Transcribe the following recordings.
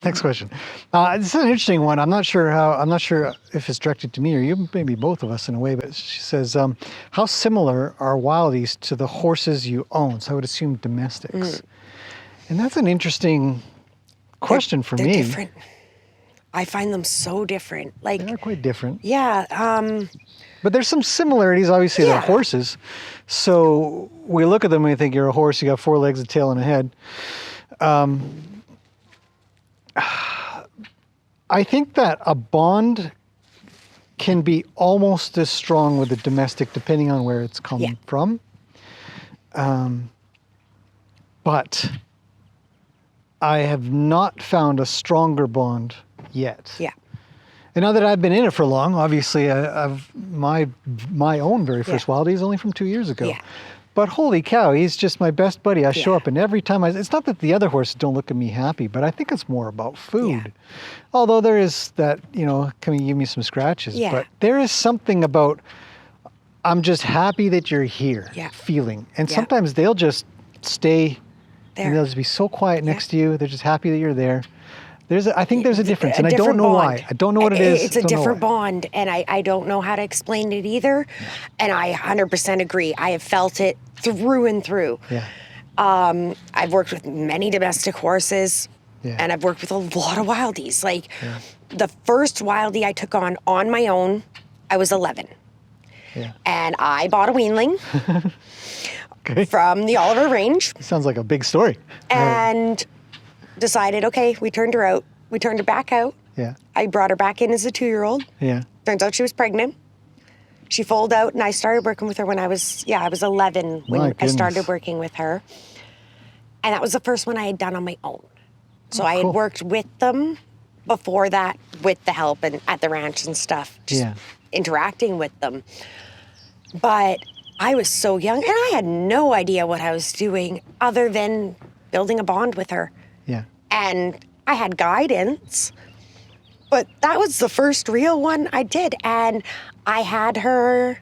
Next question. This is an interesting one. I'm not sure if it's directed to me or you, maybe both of us in a way, but she says, how similar are Wildies to the horses you own? So I would assume domestics. And that's an interesting question for me. They're different. I find them so different. Like, they're quite different. Yeah. But there's some similarities. Obviously, they're horses. So we look at them and we think, you're a horse, you got 4 legs, a tail, and a head. I think that a bond can be almost as strong with a domestic, depending on where it's coming from. But I have not found a stronger bond yet. Yeah. And now that I've been in it for long, obviously, my own very first Wildie is only from 2 years ago. Yeah. But holy cow, he's just my best buddy. I show up, and every time it's not that the other horses don't look at me happy, but I think it's more about food. Yeah. Although there is that, can you give me some scratches? Yeah. But there is something about, I'm just happy that you're here, feeling. And sometimes they'll just stay there. And they'll just be so quiet next to you. They're just happy that you're there. I think there's a difference, and I don't know why. I don't know what it is. It's a different bond, and I don't know how to explain it either. And I 100% agree. I have felt it through and through. Yeah. I've worked with many domestic horses, and I've worked with a lot of Wildies. Like, the first Wildie I took on my own, I was 11. Yeah. And I bought a weanling from the Oliver Range. Sounds like a big story. And decided, okay, we turned her out. We turned her back out. Yeah. I brought her back in as a 2-year-old. Yeah. Turns out she was pregnant. She foaled out, and I started working with her when I was 11 when I started working with her. And that was the first one I had done on my own. So I had worked with them before that with the help and at the ranch and stuff, just interacting with them. But I was so young, and I had no idea what I was doing other than building a bond with her. Yeah. And I had guidance, but that was the first real one I did. And I had her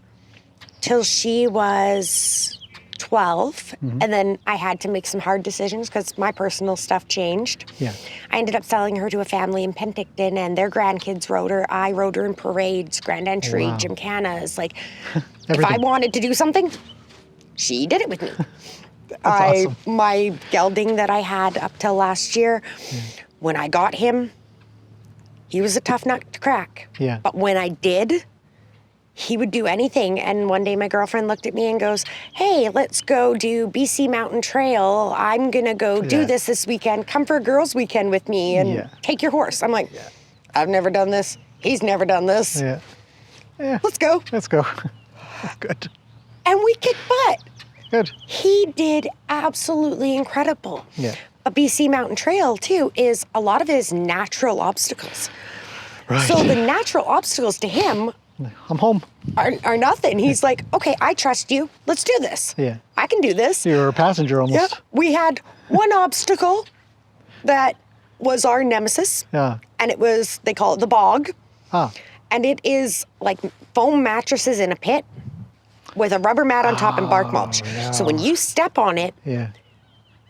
till she was 12. And then I had to make some hard decisions because my personal stuff changed. Yeah. I ended up selling her to a family in Penticton, and their grandkids rode her. I rode her in parades, Grand Entry, Gymkhanas. Like, if I wanted to do something, she did it with me. Awesome. My gelding that I had up till last year, when I got him, he was a tough nut to crack. Yeah. But when I did, he would do anything. And one day my girlfriend looked at me and goes, hey, let's go do BC Mountain Trail. I'm going to go do this weekend. Come for a girls' weekend with me and take your horse. I'm like, I've never done this. He's never done this. Yeah. Let's go. Let's go. Good. And we kicked butt. Good. He did absolutely incredible. Yeah. A BC Mountain Trail, too, is a lot of it is natural obstacles. Right. So the natural obstacles to him I'm home. Are nothing. He's like, okay, I trust you. Let's do this. Yeah. I can do this. You're a passenger almost. Yeah. We had one obstacle that was our nemesis. Yeah. And it was, they call it the bog. Ah. And it is like foam mattresses in a pit with a rubber mat on top and bark mulch. Yeah. So when you step on it,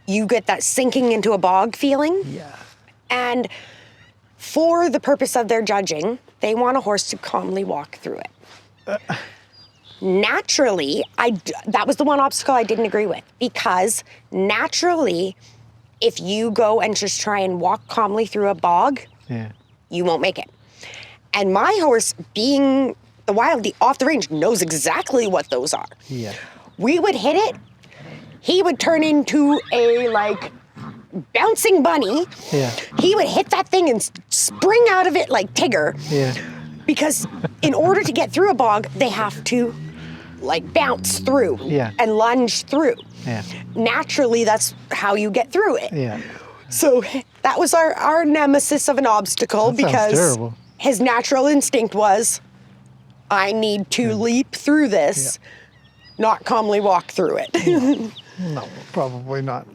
you get that sinking into a bog feeling. Yeah. And for the purpose of their judging, they want a horse to calmly walk through it. Naturally, that was the one obstacle I didn't agree with, because naturally, if you go and just try and walk calmly through a bog, you won't make it. And my horse, being the Wildie off the range, knows exactly what those are. Yeah. We would hit it, he would turn into a bouncing bunny. Yeah. He would hit that thing and spring out of it like Tigger. Yeah. Because in order to get through a bog, they have to bounce through and lunge through. Yeah. Naturally, that's how you get through it. Yeah. So that was our nemesis of an obstacle, That sounds because terrible. His natural instinct was, I need to leap through this, not calmly walk through it. No, probably not.